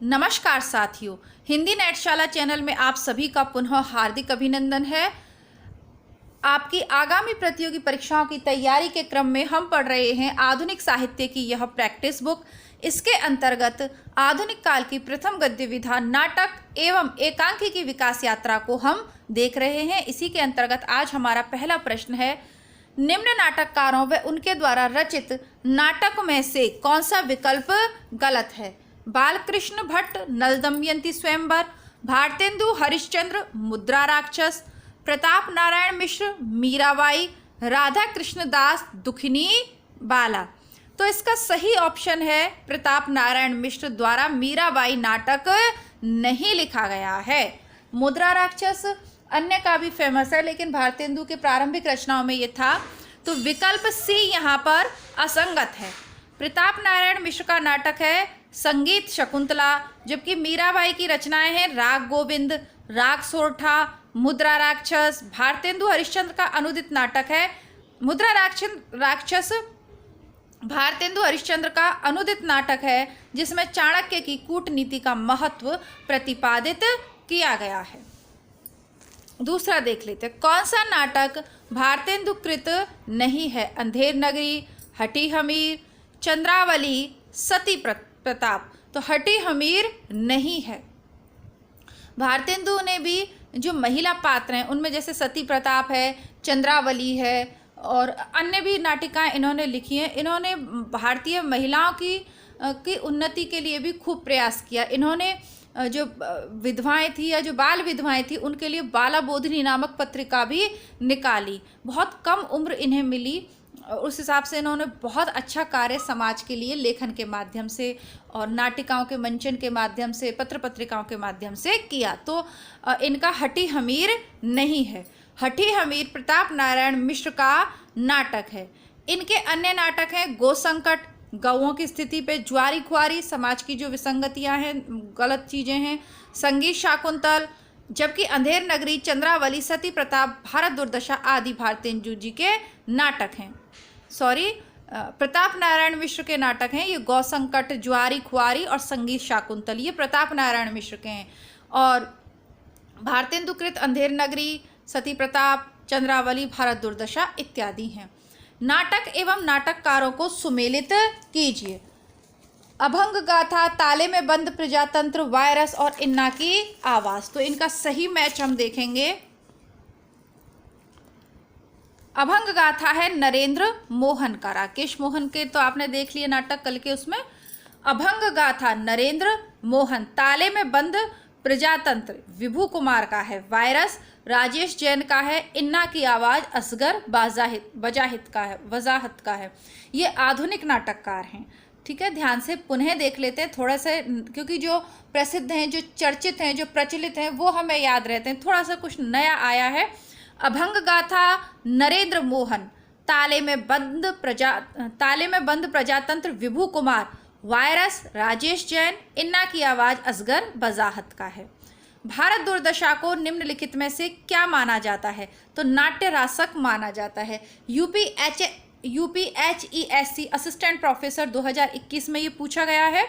नमस्कार साथियों, हिंदी नेटशाला चैनल में आप सभी का पुनः हार्दिक अभिनंदन है। आपकी आगामी प्रतियोगी परीक्षाओं की तैयारी के क्रम में हम पढ़ रहे हैं आधुनिक साहित्य की यह प्रैक्टिस बुक। इसके अंतर्गत आधुनिक काल की प्रथम गद्य विधा नाटक एवं एकांकी की विकास यात्रा को हम देख रहे हैं। इसी के अंतर्गत आज हमारा पहला प्रश्न है, निम्न नाटककारों व उनके द्वारा रचित नाटक में से कौन सा विकल्प गलत है? बालकृष्ण भट्ट नल दमयंती स्वयंवर, भारतेंदु हरिश्चंद्र मुद्रा राक्षस, प्रताप नारायण मिश्र मीराबाई, राधा कृष्ण दास दुखिनी बाला। तो इसका सही ऑप्शन है प्रताप नारायण मिश्र द्वारा मीराबाई नाटक नहीं लिखा गया है। मुद्रा राक्षस अन्य का भी फेमस है, लेकिन भारतेंदु के प्रारंभिक रचनाओं में ये था। तो विकल्प सी यहाँ पर असंगत है। प्रताप नारायण मिश्र का नाटक है संगीत शकुंतला, जबकि मीराबाई की रचनाएं हैं राग गोविंद, राग सोरठा, मुद्रा राक्षस। भारतेंदु हरिश्चंद्र का अनुदित नाटक है मुद्रा राक्षस। भारतेंदु हरिश्चंद्र का अनुदित नाटक है जिसमें चाणक्य की कूटनीति का महत्व प्रतिपादित किया गया है। दूसरा देख लेते हैं, कौन सा नाटक भारतेंदु कृत नहीं है? अंधेर नगरी, हटी हमीर, चंद्रावली, सती प्रताप। तो हटी हमीर नहीं है। भारतेंदु ने भी जो महिला पात्र हैं उनमें जैसे सती प्रताप है, चंद्रावली है और अन्य भी नाटिकाएं इन्होंने लिखी हैं। इन्होंने भारतीय महिलाओं की उन्नति के लिए भी खूब प्रयास किया। इन्होंने जो विधवाएं थी या जो बाल विधवाएं थी उनके लिए बाला बोधिनी नामक पत्रिका भी निकाली। बहुत कम उम्र इन्हें मिली, उस हिसाब से इन्होंने बहुत अच्छा कार्य समाज के लिए लेखन के माध्यम से और नाटिकाओं के मंचन के माध्यम से, पत्र पत्रिकाओं के माध्यम से किया। तो इनका हटी हमीर नहीं है। हठी हमीर प्रताप नारायण मिश्र का नाटक है। इनके अन्य नाटक हैं गो संकट, गौओं की स्थिति पे, ज्वारी खुआरी, समाज की जो विसंगतियां हैं, गलत चीज़ें हैं, संगीत शाकुंतल, जबकि अंधेर नगरी, चंद्रावली, सती प्रताप, भारत दुर्दशा आदि भारतेंदु जी के नाटक हैं। प्रताप नारायण मिश्र के नाटक हैं। ये गौ संकट, ज्वारी खुआरी और संगीत शाकुंतल ये प्रताप नारायण मिश्र के हैं। और भारतेंदु कृत अंधेर नगरी, सती प्रताप, चंद्रावली, भारत दुर्दशा इत्यादि हैं। नाटक एवं नाटककारों को सुमेलित कीजिए। अभंग गाथा, ताले में बंद प्रजातंत्र, वायरस और इन्ना की आवाज। तो इनका सही मैच हम देखेंगे। अभंग गाथा है नरेंद्र मोहन का। राकेश मोहन के तो आपने देख लिए नाटक कल के, उसमें अभंग गाथा नरेंद्र मोहन। ताले में बंद प्रजातंत्र विभू कुमार का है। वायरस राजेश जैन का है। इन्ना की आवाज असगर वजाहत का है। ये आधुनिक नाटककार हैं। ठीक है, ध्यान से पुनः देख लेते हैं थोड़ा सा, क्योंकि जो प्रसिद्ध हैं, जो चर्चित हैं, जो प्रचलित हैं वो हमें याद रहते हैं। थोड़ा सा कुछ नया आया है। अभंग गाथा नरेंद्र मोहन, ताले में बंद प्रजातंत्र विभू कुमार, वायरस राजेश जैन, इन्ना की आवाज असगर बजाहत का है। भारत दुर्दशा को निम्नलिखित में से क्या माना जाता है? तो नाट्य रासक माना जाता है। UPHESC असिस्टेंट प्रोफेसर 2021 में ये पूछा गया है।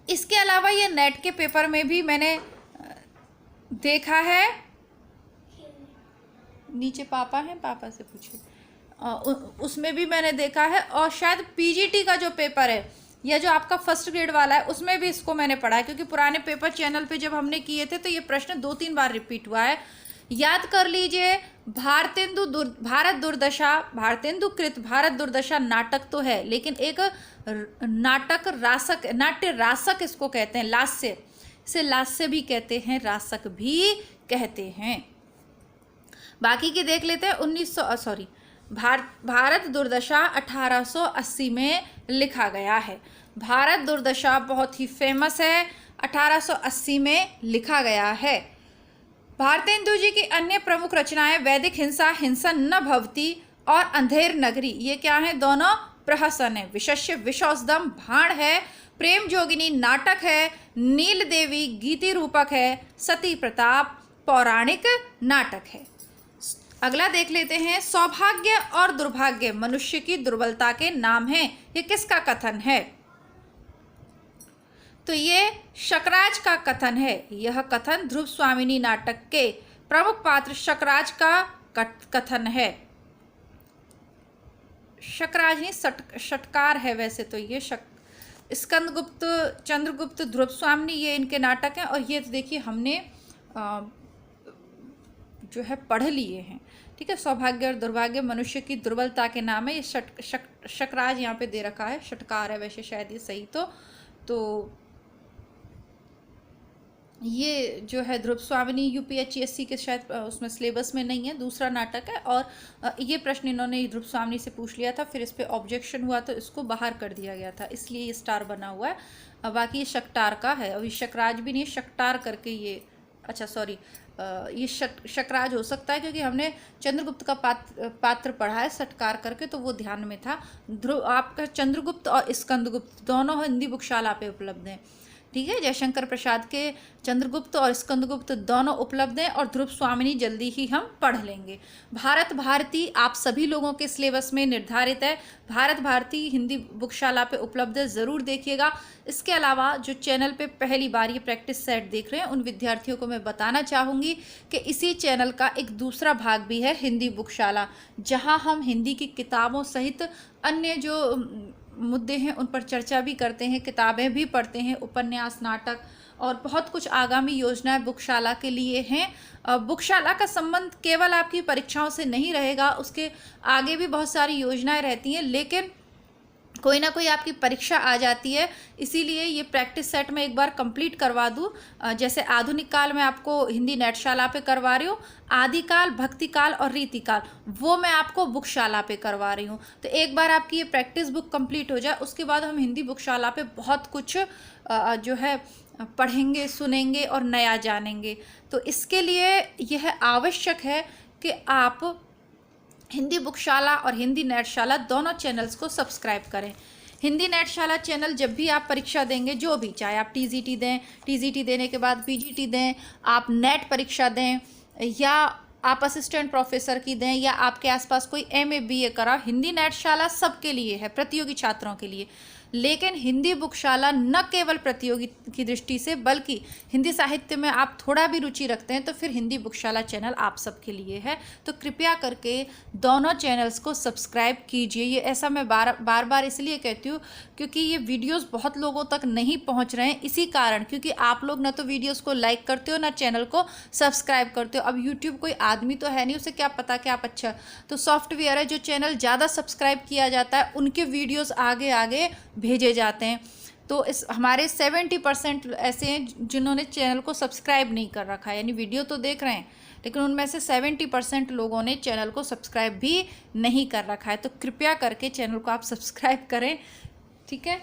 इसके अलावा ये नेट के पेपर में भी मैंने देखा है। नीचे पापा हैं, पापा से पूछिए। उसमें भी मैंने देखा है। और शायद PGT का जो पेपर है या जो आपका फर्स्ट ग्रेड वाला है उसमें भी इसको मैंने पढ़ा है, क्योंकि पुराने पेपर चैनल पे जब हमने किए थे तो ये प्रश्न 2-3 बार रिपीट हुआ है। याद कर लीजिए, भारतेंदु कृत भारत दुर्दशा नाटक तो है, लेकिन एक नाट्य रासक इसको कहते हैं। लास्य, इसे लास्य भी कहते हैं, रासक भी कहते हैं। बाकी के देख लेते हैं। भारत दुर्दशा 1880 में लिखा गया है। भारत दुर्दशा बहुत ही फेमस है, 1880 में लिखा गया है। भारतेंदु जी की अन्य प्रमुख रचनाएं वैदिक हिंसा, हिंसन न भवती और अंधेर नगरी, ये क्या है? दोनों प्रहसन है। विशस्य विषौषधम भाण है। प्रेम जोगिनी नाटक है। नील देवी गीति रूपक है। सती प्रताप पौराणिक नाटक है। अगला देख लेते हैं, सौभाग्य और दुर्भाग्य मनुष्य की दुर्बलता के नाम हैं। ये किसका कथन है? तो ये शकराज का कथन है। यह कथन ध्रुव स्वामिनी नाटक के प्रमुख पात्र शकराज का कथन है। शकराज नहीं, षटकार है वैसे तो ये। स्कंदगुप्त, चंद्रगुप्त, ध्रुव स्वामिनी, ये इनके नाटक हैं। और ये तो देखिए हमने जो है पढ़ लिए हैं। ठीक है, सौभाग्य और दुर्भाग्य मनुष्य की दुर्बलता के नाम है। ये शकराज यहाँ पे दे रखा है, षटकार है वैसे शायद ये सही तो ये जो है ध्रुव स्वामिनी यूपीएचएससी के शायद उसमें सिलेबस में नहीं है, दूसरा नाटक है। और ये प्रश्न इन्होंने ध्रुव स्वामिनी से पूछ लिया था, फिर इस पर ऑब्जेक्शन हुआ तो इसको बाहर कर दिया गया था, इसलिए ये स्टार बना हुआ है। बाकी ये शकटार का है, और ये शकराज भी नहीं, शकटार करके ये, अच्छा सॉरी, ये शकराज हो सकता है क्योंकि हमने चंद्रगुप्त का पात्र पढ़ा है षटकार करके, तो वो ध्यान में था। ध्रुव आपका चंद्रगुप्त और स्कंदगुप्त दोनों हिंदी बुकशाला पे उपलब्ध हैं। ठीक है, जयशंकर प्रसाद के चंद्रगुप्त और स्कंदगुप्त दोनों उपलब्ध हैं, और ध्रुव स्वामिनी जल्दी ही हम पढ़ लेंगे। भारत भारती आप सभी लोगों के सिलेबस में निर्धारित है। भारत भारती हिंदी बुकशाला पे उपलब्ध है, ज़रूर देखिएगा। इसके अलावा जो चैनल पे पहली बार ये प्रैक्टिस सेट देख रहे हैं उन विद्यार्थियों को मैं बताना चाहूँगी कि इसी चैनल का एक दूसरा भाग भी है, हिंदी बुकशाला, जहाँ हम हिंदी की किताबों सहित अन्य जो मुद्दे हैं उन पर चर्चा भी करते हैं, किताबें भी पढ़ते हैं, उपन्यास, नाटक और बहुत कुछ आगामी योजनाएं बुकशाला के लिए हैं। बुकशाला का संबंध केवल आपकी परीक्षाओं से नहीं रहेगा, उसके आगे भी बहुत सारी योजनाएं रहती हैं, लेकिन कोई ना कोई आपकी परीक्षा आ जाती है, इसीलिए ये प्रैक्टिस सेट में एक बार कंप्लीट करवा दूँ। जैसे आधुनिक काल में आपको हिंदी नेटशाला पे करवा रही हूँ, आदिकाल, भक्तिकाल और रीतिकाल वो मैं आपको बुकशाला पे करवा रही हूँ। तो एक बार आपकी ये प्रैक्टिस बुक कंप्लीट हो जाए, उसके बाद हम हिंदी बुकशाला पे बहुत कुछ जो है पढ़ेंगे, सुनेंगे और नया जानेंगे। तो इसके लिए यह आवश्यक है कि आप हिंदी बुकशाला और हिंदी नेटशाला दोनों चैनल्स को सब्सक्राइब करें। हिंदी नेटशाला चैनल जब भी आप परीक्षा देंगे, जो भी, चाहे आप टीजीटी दें, टीजीटी देने के बाद पीजीटी दें, आप नेट परीक्षा दें, या आप असिस्टेंट प्रोफेसर की दें, या आपके आसपास कोई एमए बीए करा, हिंदी नेटशाला सबके लिए है, प्रतियोगी छात्रों के लिए। लेकिन हिंदी बुकशाला न केवल प्रतियोगी की दृष्टि से, बल्कि हिंदी साहित्य में आप थोड़ा भी रुचि रखते हैं तो फिर हिंदी बुकशाला चैनल आप सबके लिए है। तो कृपया करके दोनों चैनल्स को सब्सक्राइब कीजिए। ये ऐसा मैं बार बार इसलिए कहती हूँ क्योंकि ये वीडियोस बहुत लोगों तक नहीं पहुँच रहे हैं, इसी कारण, क्योंकि आप लोग ना तो वीडियोस को लाइक करते हो ना चैनल को सब्सक्राइब करते हो। अब यूट्यूब कोई आदमी तो है नहीं, उसे क्या पता कि आप अच्छा, तो सॉफ्टवेयर है, जो चैनल ज़्यादा सब्सक्राइब किया जाता है उनके वीडियोज़ आगे आगे भेजे जाते हैं। तो इस हमारे 70% ऐसे हैं जिन्होंने चैनल को सब्सक्राइब नहीं कर रखा है, यानी वीडियो तो देख रहे हैं लेकिन उनमें से 70% लोगों ने चैनल को सब्सक्राइब भी नहीं कर रखा है। तो कृपया करके चैनल को आप सब्सक्राइब करें, ठीक है,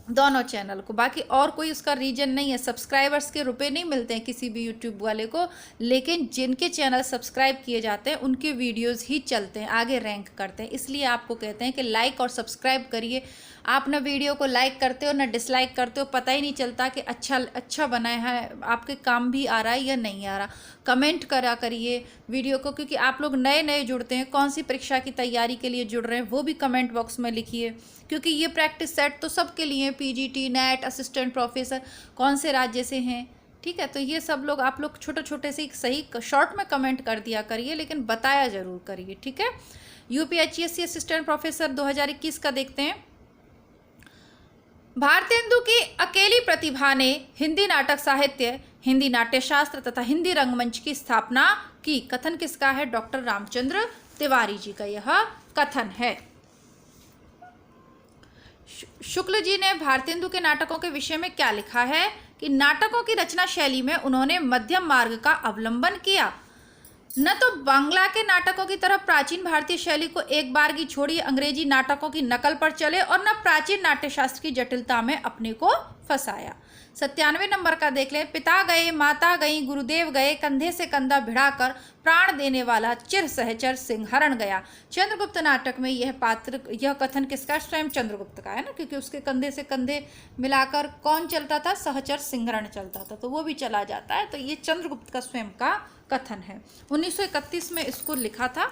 दोनों चैनल को। बाकी और कोई उसका रीजन नहीं है, सब्सक्राइबर्स के रुपए नहीं मिलते हैं किसी भी यूट्यूब वाले को, लेकिन जिनके चैनल सब्सक्राइब किए जाते हैं उनके वीडियोस ही चलते हैं, आगे रैंक करते हैं। इसलिए आपको कहते हैं कि लाइक और सब्सक्राइब करिए। आप ना वीडियो को लाइक करते हो ना डिसलाइक करते हो, पता ही नहीं चलता कि अच्छा बनाया है, आपके काम भी आ रहा है या नहीं आ रहा। कमेंट करा करिए वीडियो को, क्योंकि आप लोग नए नए जुड़ते हैं, कौन सी परीक्षा की तैयारी के लिए जुड़ रहे हैं वो भी कमेंट बॉक्स में लिखिए, क्योंकि ये प्रैक्टिस सेट तो सबके लिए, पीजीटी, नेट, असिस्टेंट प्रोफेसर, कौन से राज्य से हैं, ठीक है। तो ये सब लोग, आप लोग छोटे छोटे से सही शॉर्ट में कमेंट कर दिया करिए, लेकिन बताया ज़रूर करिए, ठीक है। यूपीएचएससी असिस्टेंट प्रोफेसर 2021 का देखते हैं। भारतेंदु की अकेली प्रतिभा ने हिंदी नाटक साहित्य, हिंदी नाट्यशास्त्र तथा हिंदी रंगमंच की स्थापना की। कथन किसका है? डॉक्टर रामचंद्र तिवारी जी का यह कथन है। शुक्ल जी ने भारतेंदु के नाटकों के विषय में क्या लिखा है कि नाटकों की रचना शैली में उन्होंने मध्यम मार्ग का अवलंबन किया, न तो बांग्ला के नाटकों की तरह प्राचीन भारतीय शैली को एक बार की छोड़ी अंग्रेजी नाटकों की नकल पर चले, और न प्राचीन नाट्यशास्त्र की जटिलता में अपने को फंसाया। 97 नंबर का देख लें। पिता गए, माता गई, गुरुदेव गए, कंधे से कंधा भिड़ाकर प्राण देने वाला चिर सहचर सिंहरण गया। चंद्रगुप्त नाटक में यह कथन किसका? स्वयं चंद्रगुप्त का है ना, क्योंकि उसके कंधे से कंधे मिलाकर कौन चलता था? सहचर सिंहरण चलता था, तो वो भी चला जाता है। तो ये चंद्रगुप्त का स्वयं का कथन है। 1931 में इसको लिखा था।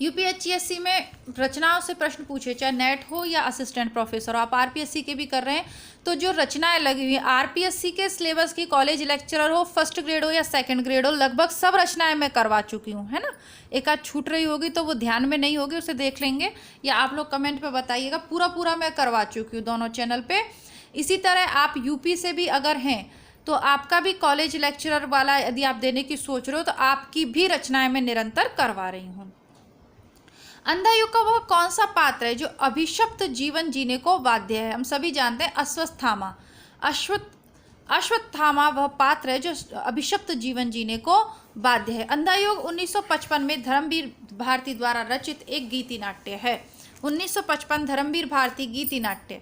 यूपीएचसीएससी में रचनाओं से प्रश्न पूछे, चाहे नेट हो या असिस्टेंट प्रोफेसर हो, आप आरपीएससी के भी कर रहे हैं, तो जो रचनाएं लगी हुई हैं आरपीएससी के सिलेबस की, कॉलेज लेक्चरर हो, फर्स्ट ग्रेड हो या सेकंड ग्रेड हो, लगभग सब रचनाएं मैं करवा चुकी हूँ, है ना। एक आध छूट रही होगी तो वो ध्यान में नहीं होगी, उसे देख लेंगे या आप लोग कमेंट पे बताइएगा। पूरा मैं करवा चुकी हूँ दोनों चैनल पे। इसी तरह आप यूपी से भी अगर हैं तो आपका भी कॉलेज लेक्चरर वाला यदि आप देने की सोच रहे हो तो आपकी भी रचनाएं मैं निरंतर करवा रही हूँ। अंधा युग का वह कौन सा पात्र है जो अभिशप्त जीवन जीने को बाध्य है? हम सभी जानते हैं अश्वत्थामा। अश्वत्थामा वह पात्र है जो अभिशप्त जीवन जीने को बाध्य है। अंधा युग 1955 में धर्मवीर भारती द्वारा रचित एक गीति नाट्य है। 1955 धर्मवीर भारती गीति नाट्य।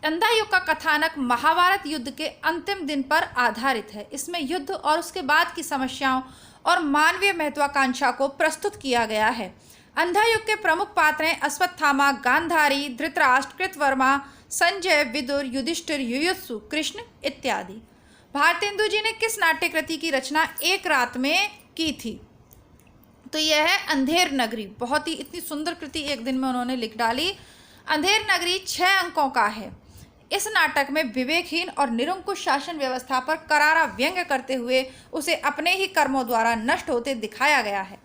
अंधा युग का कथानक महाभारत युद्ध के अंतिम दिन पर आधारित है। इसमें युद्ध और उसके बाद की समस्याओं और मानवीय महत्वाकांक्षा को प्रस्तुत किया गया है। अंधा युग के प्रमुख पात्र हैं अश्वत्थामा, गांधारी, धृतराष्ट्र, कृतवर्मा, संजय, विदुर, युधिष्ठिर, युयुत्सु, कृष्ण इत्यादि। भारतेंदु जी ने किस नाट्य कृति की रचना एक रात में की थी? तो यह है अंधेर नगरी। बहुत ही इतनी सुंदर कृति एक दिन में उन्होंने लिख डाली। अंधेर नगरी 6 अंकों का है। इस नाटक में विवेकहीन और निरंकुश शासन व्यवस्था पर करारा व्यंग्य करते हुए उसे अपने ही कर्मों द्वारा नष्ट होते दिखाया गया है।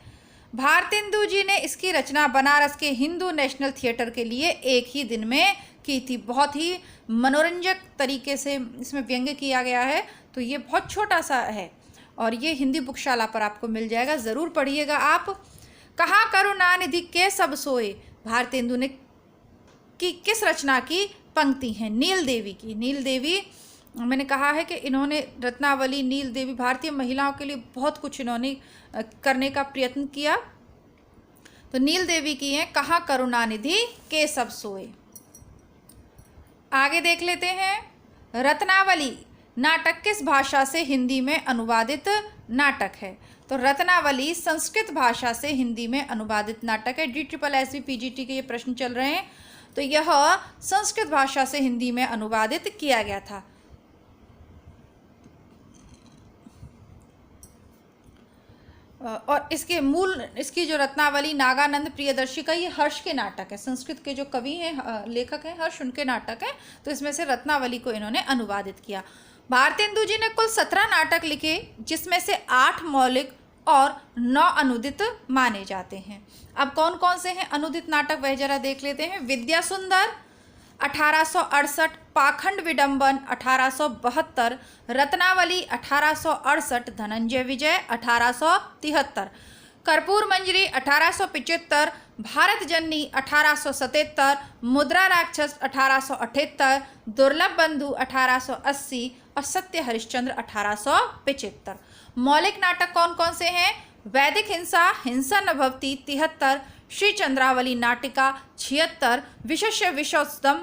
भारतेंदु जी ने इसकी रचना बनारस के हिंदू नेशनल थिएटर के लिए एक ही दिन में की थी। बहुत ही मनोरंजक तरीके से इसमें व्यंग्य किया गया है। तो ये बहुत छोटा सा है और ये हिंदी बुकशाला पर आपको मिल जाएगा, ज़रूर पढ़िएगा आप। कहाँ करुणानिधि के सब सोए, भारतेंदु ने की किस रचना की पंक्ति हैं? नील देवी की। नील देवी, मैंने कहा है कि इन्होंने रत्नावली, नील देवी, भारतीय महिलाओं के लिए बहुत कुछ इन्होंने करने का प्रयत्न किया। तो नील देवी की है कहाँ करुणानिधि के सब सोए। आगे देख लेते हैं। रत्नावली नाटक किस भाषा से हिंदी में अनुवादित नाटक है? तो रत्नावली संस्कृत भाषा से हिंदी में अनुवादित नाटक है। DSSB PGT के ये प्रश्न चल रहे हैं, तो यह संस्कृत भाषा से हिंदी में अनुवादित किया गया था। और इसकी जो रत्नावली नागानंद प्रियदर्शी का ये हर्ष के नाटक है। संस्कृत के जो कवि हैं, लेखक हैं हर्ष, उनके नाटक है। तो इसमें से रत्नावली को इन्होंने अनुवादित किया। भारतेंदु जी ने कुल 17 नाटक लिखे, जिसमें से 8 मौलिक और 9 अनुदित माने जाते हैं। अब कौन कौन से हैं अनुदित नाटक, वह जरा देख लेते हैं। विद्या सुंदर 1868, पाखंड विडंबन 1872, रत्नावली 1868, धनंजय विजय 1873, कर्पूर मंजरी 1875, भारत जननी 1877, मुद्रा राक्षस 1878, दुर्लभ बंधु 1880 और सत्य हरिश्चंद्र 1875। मौलिक नाटक कौन कौन से हैं? वैदिक हिंसा, हिंसा न भवति 73, श्री चंद्रावली नाटिका 76, विशेष्य विशोत्तम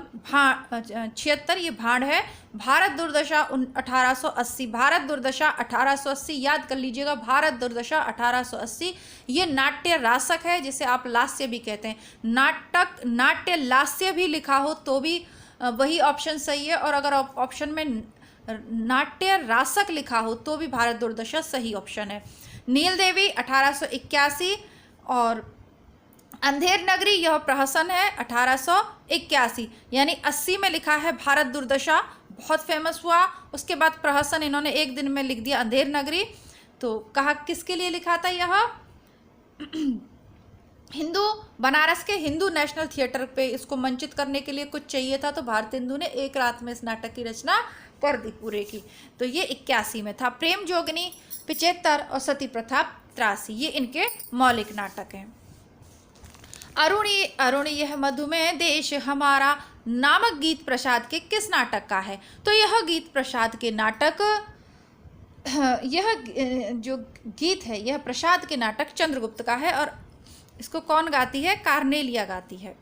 76 ये भांड है, भारत दुर्दशा 1880, भारत दुर्दशा 1880 याद कर लीजिएगा, भारत दुर्दशा 1880। ये नाट्य रासक है, जिसे आप लास्य भी कहते हैं। नाटक नाट्य लास्य भी लिखा हो तो भी वही ऑप्शन सही है, और अगर ऑप्शन में नाट्य रासक लिखा हो तो भी भारत दुर्दशा सही ऑप्शन है। नील देवी 1881 और अंधेर नगरी यह प्रहसन है 1881, यानी 80 में लिखा है भारत दुर्दशा, बहुत फेमस हुआ। उसके बाद प्रहसन इन्होंने एक दिन में लिख दिया अंधेर नगरी। तो कहा किसके लिए लिखा था यह? हिंदू, बनारस के हिंदू नेशनल थिएटर पे इसको मंचित करने के लिए कुछ चाहिए था, तो भारतेंदु ने एक रात में इस नाटक की रचना कर दी पूरे की। तो ये 81 में था। प्रेम जोगनी 75 और सती प्रथा 83, ये इनके मौलिक नाटक हैं। अरुणी अरुणी यह मधुमेह देश हमारा नामक गीत प्रसाद के किस नाटक का है? तो यह गीत प्रसाद के नाटक, यह जो गीत है यह प्रसाद के नाटक चंद्रगुप्त का है, और इसको कौन गाती है? कार्नेलिया गाती है।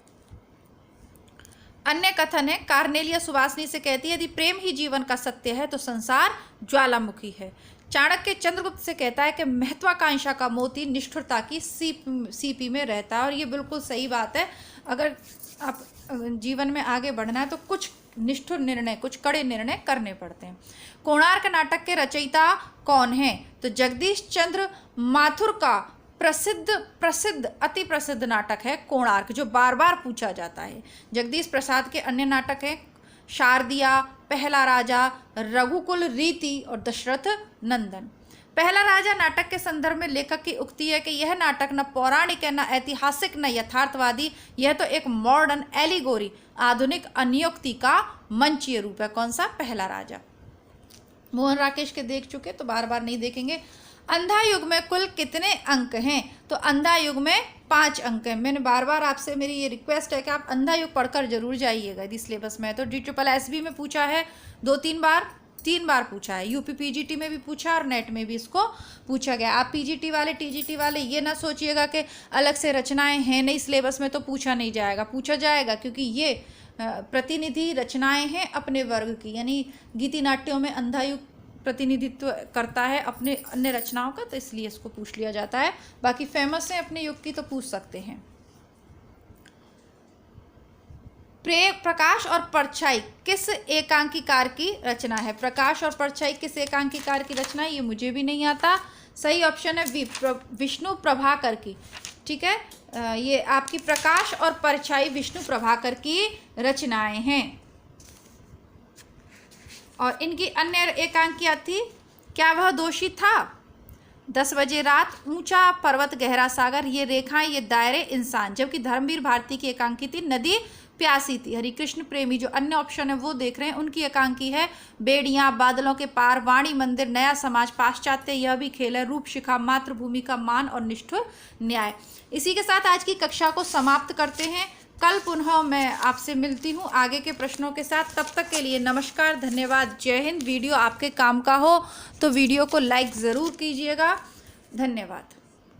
अन्य कथन है, कार्नेलिया सुवासनी से कहती है यदि प्रेम ही जीवन का सत्य है तो संसार ज्वालामुखी है। चाणक्य चंद्रगुप्त से कहता है कि महत्वाकांक्षा का मोती निष्ठुरता की सीपी में रहता है, और ये बिल्कुल सही बात है। अगर आप जीवन में आगे बढ़ना है तो कुछ निष्ठुर निर्णय, कुछ कड़े निर्णय करने पड़ते हैं। कोणार्क नाटक के रचयिता कौन हैं? तो जगदीश चंद्र माथुर का प्रसिद्ध अति प्रसिद्ध नाटक है कोणार्क, जो बार बार पूछा जाता है। जगदीश प्रसाद के अन्य नाटक हैं शारदिया, पहला राजा, रघुकुल रीति और दशरथ नंदन। पहला राजा नाटक के संदर्भ में लेखक की उक्ति है कि यह नाटक न पौराणिक है, न ऐतिहासिक, न यथार्थवादी, यह तो एक मॉडर्न एलिगोरी, आधुनिक अनुक्ति का मंचीय रूप है। कौन सा? पहला राजा। मोहन राकेश के देख चुके तो बार बार नहीं देखेंगे। अंधा युग में कुल कितने अंक हैं? तो अंधा युग में 5 अंक हैं। मैंने बार बार आपसे मेरी ये रिक्वेस्ट है कि आप अंधा युग पढ़कर जरूर जाइएगा। यदि सिलेबस में है तो DSSB में पूछा है 2-3 बार, 3 बार पूछा है। यूपी PGT में भी पूछा और नेट में भी इसको पूछा गया। आप PGT वाले TGT वाले ये ना सोचिएगा कि अलग से रचनाएं हैं नहीं सिलेबस में तो पूछा नहीं जाएगा। पूछा जाएगा, क्योंकि ये प्रतिनिधि रचनाएं हैं अपने वर्ग की, यानी गीति नाट्यों में अंधा युग प्रतिनिधित्व करता है अपने अन्य रचनाओं का, तो इसलिए इसको पूछ लिया जाता है। बाकी फेमस है अपने युग की तो पूछ सकते हैं। प्रकाश और परछाई किस एकांकीकार की रचना है? प्रकाश और परछाई किस एकांकीकार की रचना है? ये मुझे भी नहीं आता। सही ऑप्शन है विष्णु प्रभाकर की। ठीक है, ये आपकी प्रकाश और परछाई विष्णु प्रभाकर की रचनाएं हैं। और इनकी अन्य एकांकियाँ थी क्या वह दोषी था, 10 बजे रात, ऊंचा पर्वत गहरा सागर, ये रेखाएं, ये दायरे, इंसान। जबकि धर्मवीर भारती की एकांकी थी नदी प्यासी थी। हरिकृष्ण प्रेमी जो अन्य ऑप्शन है वो देख रहे हैं, उनकी एकांकी है बेड़ियां, बादलों के पार, वाणी मंदिर, नया समाज, पाश्चात्य, यह भी खेल है, रूप शिखा, मातृभूमि का मान और निष्ठुर न्याय। इसी के साथ आज की कक्षा को समाप्त करते हैं। कल पुनः मैं आपसे मिलती हूँ आगे के प्रश्नों के साथ। तब तक के लिए नमस्कार, धन्यवाद, जय हिंद। वीडियो आपके काम का हो तो वीडियो को लाइक ज़रूर कीजिएगा। धन्यवाद।